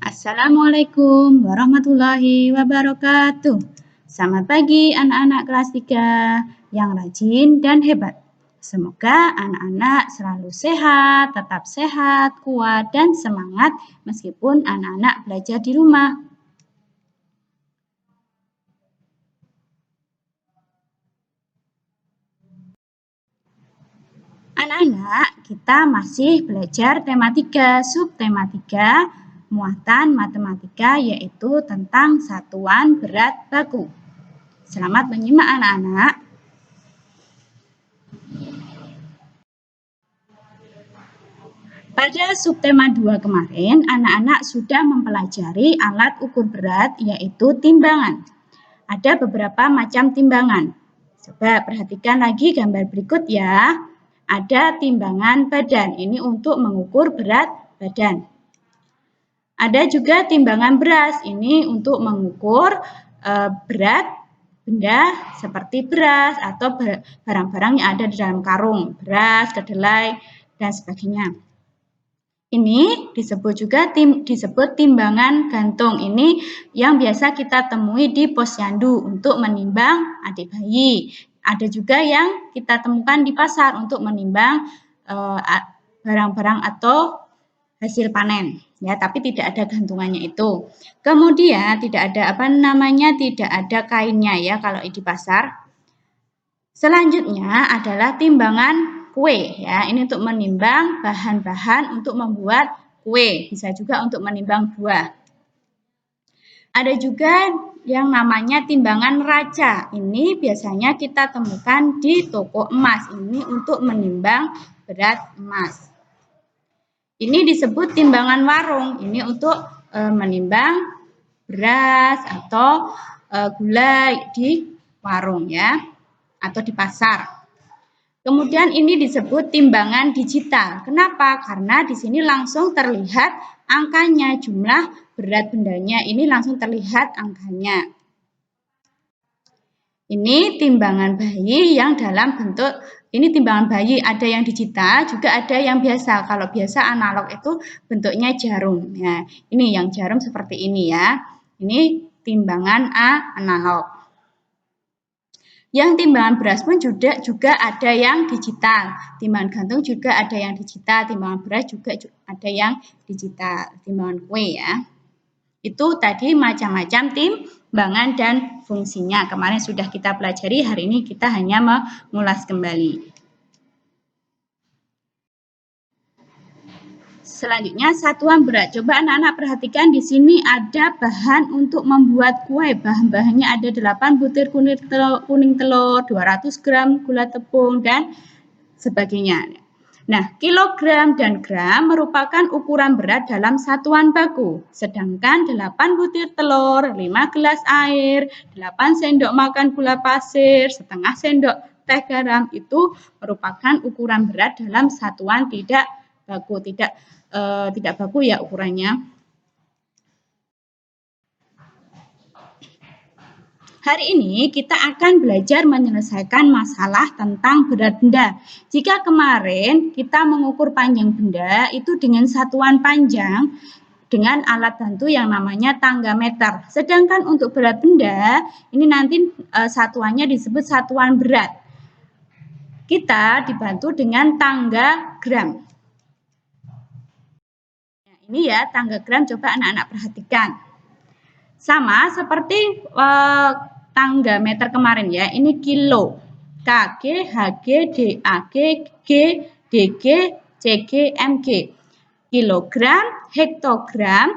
Assalamualaikum warahmatullahi wabarakatuh. Selamat pagi anak-anak kelas 3 yang rajin dan hebat. Semoga anak-anak selalu sehat, tetap sehat, kuat, dan semangat meskipun anak-anak belajar di rumah. Anak-anak, kita masih belajar tema 3, subtema 3, muatan matematika, yaitu tentang satuan berat baku. Selamat menyimak anak-anak. Pada subtema 2 kemarin, anak-anak sudah mempelajari alat ukur berat, yaitu timbangan. Ada beberapa macam timbangan. Coba perhatikan lagi gambar berikut ya. Ada timbangan badan, ini untuk mengukur berat badan. Ada juga timbangan beras, ini untuk mengukur berat benda seperti beras atau barang-barang yang ada di dalam karung, beras, kedelai, dan sebagainya. Ini disebut timbangan gantung. Ini yang biasa kita temui di posyandu untuk menimbang adik bayi. Ada juga yang kita temukan di pasar untuk menimbang barang-barang atau hasil panen. Ya, tapi tidak ada gantungannya itu. Kemudian tidak ada kainnya ya kalau di pasar. Selanjutnya adalah timbangan kue ya. Ini untuk menimbang bahan-bahan untuk membuat kue, bisa juga untuk menimbang buah. Ada juga yang namanya timbangan raca. Ini biasanya kita temukan di toko emas. Ini untuk menimbang berat emas. Ini disebut timbangan warung. Ini untuk menimbang beras atau gula di warung ya, atau di pasar. Kemudian ini disebut timbangan digital. Kenapa? Karena di sini langsung terlihat angkanya, jumlah berat bendanya ini langsung terlihat angkanya. Ini timbangan bayi yang dalam bentuk, ini timbangan bayi, ada yang digital, juga ada yang biasa. Kalau biasa analog itu bentuknya jarum. Nah, ini yang jarum seperti ini ya. Ini timbangan analog. Yang timbangan beras pun juga ada yang digital. Timbangan gantung juga ada yang digital. Timbangan beras juga ada yang digital. Timbangan kue ya. Itu tadi macam-macam timbangan dan fungsinya. Kemarin sudah kita pelajari, hari ini kita hanya mengulas kembali. Selanjutnya satuan berat. Coba anak-anak perhatikan di sini ada bahan untuk membuat kue. Bahan-bahannya ada 8 butir kuning telur, 200 gram gula tepung, dan sebagainya. Nah, kilogram dan gram merupakan ukuran berat dalam satuan baku. Sedangkan 8 butir telur, 5 gelas air, 8 sendok makan gula pasir, setengah sendok teh garam itu merupakan ukuran berat dalam satuan tidak baku. Tidak baku ya ukurannya. Hari ini kita akan belajar menyelesaikan masalah tentang berat benda. Jika kemarin kita mengukur panjang benda itu dengan satuan panjang dengan alat bantu yang namanya tangga meter. Sedangkan untuk berat benda ini nanti satuannya disebut satuan berat. Kita dibantu dengan tangga gram. Nah, ini ya tangga gram, coba anak-anak perhatikan. Sama seperti tangga meter kemarin ya, ini kilo, kg, hg, dag, g, dg, cg, mg. Kilogram, hektogram,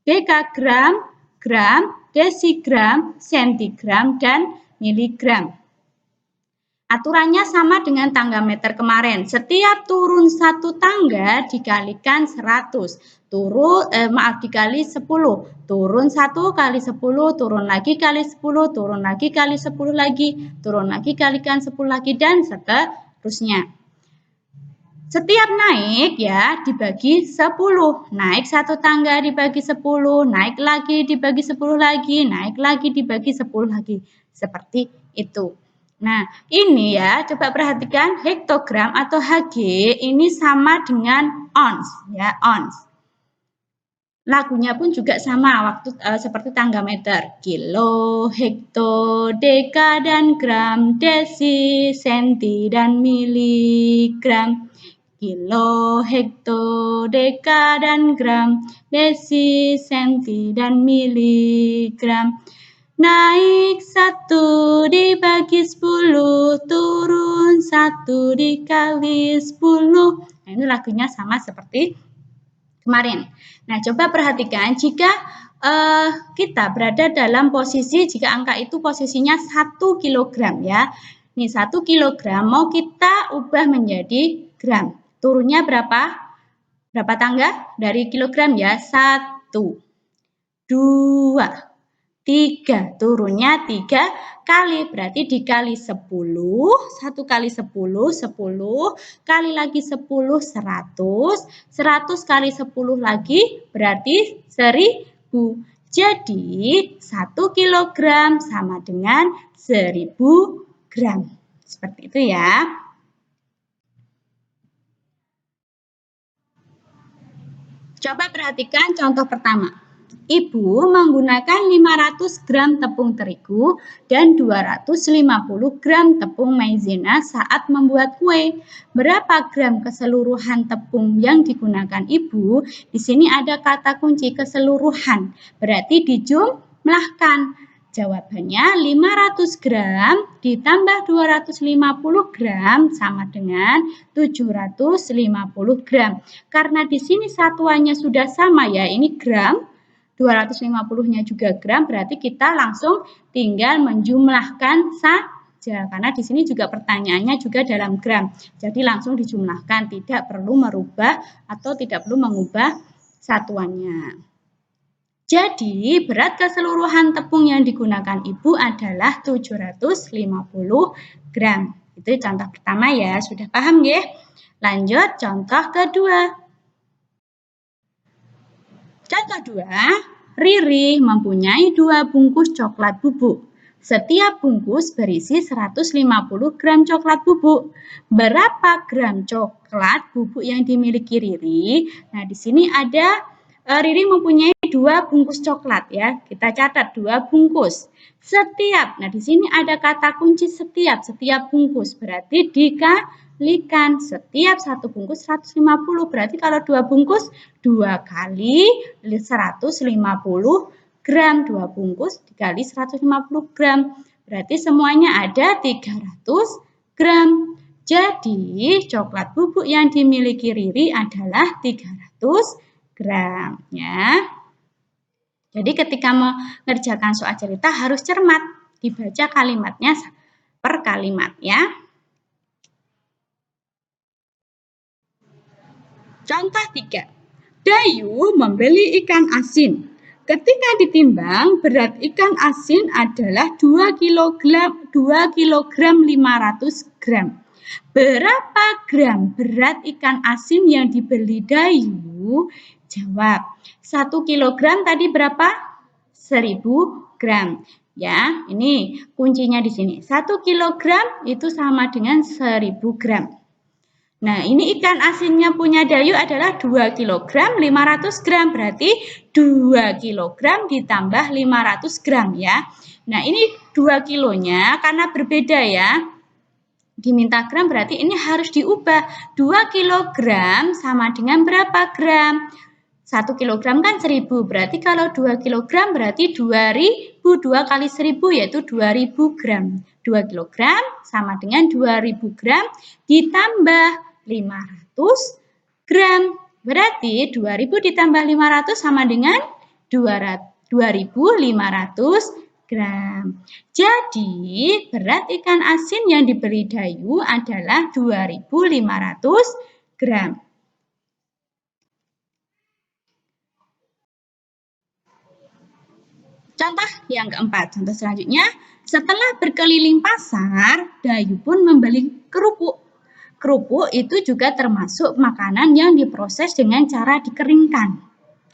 dekagram, gram, desigram, sentigram, dan miligram. Aturannya sama dengan tangga meter kemarin. Setiap turun satu tangga dikalikan 100. Dikali 10. Turun 1 kali 10, turun lagi kali 10, turun lagi kali 10 lagi, turun lagi kalikan 10 lagi, dan seterusnya. Setiap naik ya dibagi 10. Naik satu tangga dibagi 10, naik lagi dibagi 10 lagi, naik lagi dibagi 10 lagi. Seperti itu. Nah, ini ya, coba perhatikan hektogram atau Hg ini sama dengan ons, ya, ons. Lagunya pun juga sama seperti tangga meter. Kilo, hekto, deka, dan gram, desi, senti, dan miligram. Kilo, hekto, deka, dan gram, desi, senti, dan miligram. Naik 1 dibagi 10, turun 1 dikali 10. Nah, ini lagunya sama seperti kemarin. Nah, coba perhatikan jika kita berada dalam posisi jika angka itu posisinya 1 kg ya. Nih 1 kg mau kita ubah menjadi gram. Turunnya berapa? Berapa tangga dari kilogram ya? 1, 2, 3. Turunnya 3 kali. Berarti dikali 10. 1 kali 10, 10. Kali lagi 10, 100. 100 kali 10 lagi berarti 1000. Jadi 1 kilogram sama dengan 1000 gram. Seperti itu ya. Coba perhatikan contoh pertama. Ibu menggunakan 500 gram tepung terigu dan 250 gram tepung maizena saat membuat kue. Berapa gram keseluruhan tepung yang digunakan Ibu? Di sini ada kata kunci keseluruhan, berarti dijumlahkan. Jawabannya 500 gram ditambah 250 gram sama dengan 750 gram. Karena di sini satuannya sudah sama ya, ini gram, 250-nya juga gram, berarti kita langsung tinggal menjumlahkan saja. Karena di sini juga pertanyaannya juga dalam gram. Jadi langsung dijumlahkan, tidak perlu merubah atau tidak perlu mengubah satuannya. Jadi, berat keseluruhan tepung yang digunakan Ibu adalah 750 gram. Itu contoh pertama ya, sudah paham ya? Lanjut contoh kedua. Contoh 2, Riri mempunyai 2 bungkus coklat bubuk. Setiap bungkus berisi 150 gram coklat bubuk. Berapa gram coklat bubuk yang dimiliki Riri? Nah, di sini ada Riri mempunyai 2 bungkus coklat ya. Kita catat 2 bungkus. Setiap. Nah, di sini ada kata kunci setiap bungkus berarti dikalikan. Setiap 1 bungkus 150. Berarti kalau 2 bungkus 2 kali 150 gram. 2 bungkus dikali 150 gram. Berarti semuanya ada 300 gram. Jadi, coklat bubuk yang dimiliki Riri adalah 300 gram ya. Jadi ketika mengerjakan soal cerita harus cermat, dibaca kalimatnya per kalimat ya. Contoh 3. Dayu membeli ikan asin. Ketika ditimbang, berat ikan asin adalah 2 kg 500 gram. Berapa gram berat ikan asin yang dibeli Dayu? Jawab. 1 kg tadi berapa? 1000 gram. Ya, ini kuncinya di sini. 1 kg itu sama dengan 1000 gram. Nah, ini ikan asinnya punya Dayu adalah 2 kg 500 gram. Berarti 2 kg ditambah 500 gram ya. Nah, ini 2 kilonya karena berbeda ya. Diminta gram berarti ini harus diubah. 2 kg sama dengan berapa gram? 1 kg kan 1000. Berarti kalau 2 kg berarti 2000. 2 kali 1000 yaitu 2000 gram. 2 kg sama dengan 2000 gram ditambah 500 gram. Berarti 2000 ditambah 500 sama dengan 2500 gram. Jadi, berat ikan asin yang dibeli Dayu adalah 2500 gram. Contoh yang keempat, contoh selanjutnya, setelah berkeliling pasar, Dayu pun membeli kerupuk. Kerupuk itu juga termasuk makanan yang diproses dengan cara dikeringkan.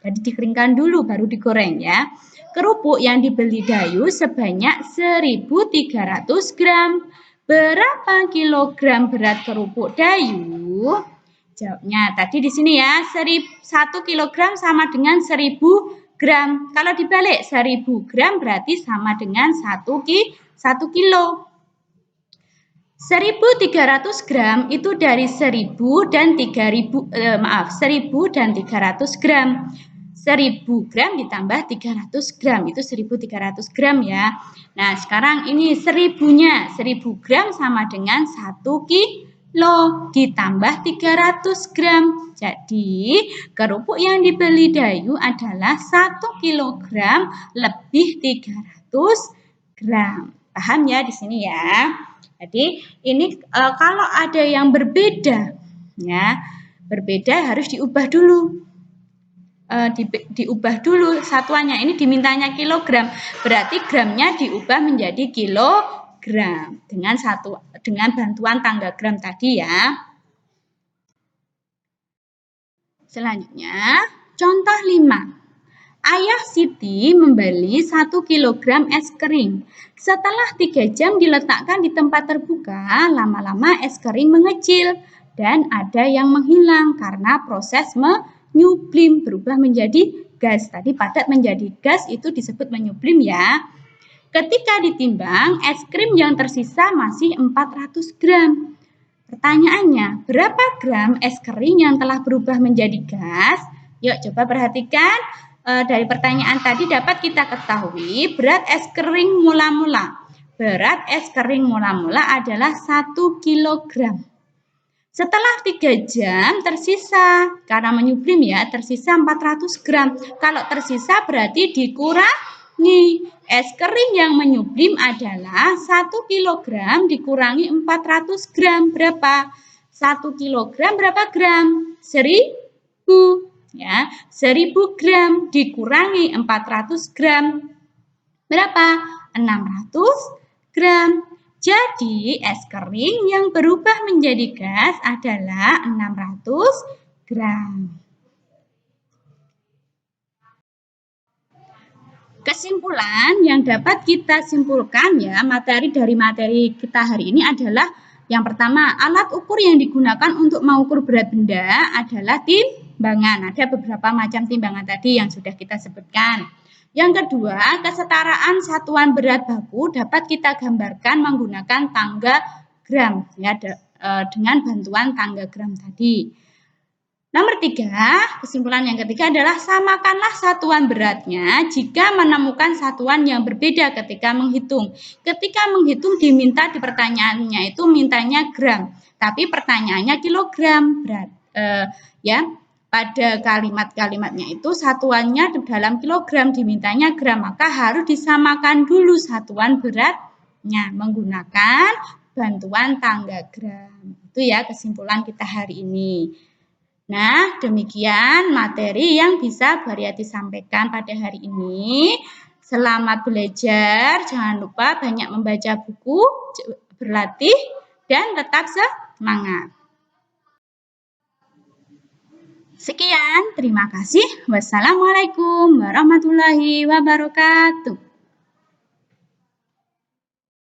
Jadi dikeringkan dulu baru digoreng ya. Kerupuk yang dibeli Dayu sebanyak 1300 gram. Berapa kilogram berat kerupuk Dayu? Jawabnya tadi di sini ya, 1 kilogram sama dengan 1000 gram. Kalau dibalik 1000 gram berarti sama dengan 1 kilo. 1300 gram itu dari 1000 dan 1000 dan 300 gram. 1000 gram ditambah 300 gram itu 1300 gram ya. Nah, sekarang ini 1000-nya. 1000 gram sama dengan 1 kilo ditambah 300 gram. Jadi, kerupuk yang dibeli Dayu adalah 1 kilogram lebih 300 gram. Paham ya di sini ya? Jadi ini kalau ada yang berbeda, ya berbeda harus diubah dulu, diubah dulu satuannya. Ini dimintanya kilogram, berarti gramnya diubah menjadi kilogram dengan bantuan tangga gram tadi ya. Selanjutnya contoh 5. Ayah Siti membeli 1 kilogram es kering. Setelah 3 jam diletakkan di tempat terbuka, lama-lama es kering mengecil dan ada yang menghilang karena proses menyublim berubah menjadi gas. Tadi padat menjadi gas itu disebut menyublim ya. Ketika ditimbang, es krim yang tersisa masih 400 gram. Pertanyaannya, berapa gram es kering yang telah berubah menjadi gas? Yuk coba perhatikan. Dari pertanyaan tadi dapat kita ketahui berat es kering mula-mula. Berat es kering mula-mula adalah 1 kilogram. Setelah 3 jam tersisa, karena menyublim ya, tersisa 400 gram. Kalau tersisa berarti dikurangi. Es kering yang menyublim adalah 1 kilogram dikurangi 400 gram. Berapa? 1 kilogram berapa gram? 1000. Ya, 1000 gram dikurangi 400 gram. Berapa? 600 gram. Jadi, es kering yang berubah menjadi gas adalah 600 gram. Kesimpulan yang dapat kita simpulkan ya, materi kita hari ini adalah yang pertama, alat ukur yang digunakan untuk mengukur berat benda adalah timbangan. Ada beberapa macam timbangan tadi yang sudah kita sebutkan. Yang kedua, kesetaraan satuan berat baku dapat kita gambarkan menggunakan tangga gram ya, dengan bantuan tangga gram tadi. Nomor 3, kesimpulan yang ketiga adalah samakanlah satuan beratnya jika menemukan satuan yang berbeda ketika menghitung. Ketika menghitung diminta di pertanyaannya itu mintanya gram, tapi pertanyaannya kilogram berat. Ya, pada kalimat-kalimatnya itu satuannya dalam kilogram dimintanya gram, maka harus disamakan dulu satuan beratnya menggunakan bantuan tangga gram. Itu ya kesimpulan kita hari ini. Nah, demikian materi yang bisa Bariyati sampaikan pada hari ini. Selamat belajar, jangan lupa banyak membaca buku, berlatih, dan tetap semangat. Sekian, terima kasih. Wassalamualaikum warahmatullahi wabarakatuh.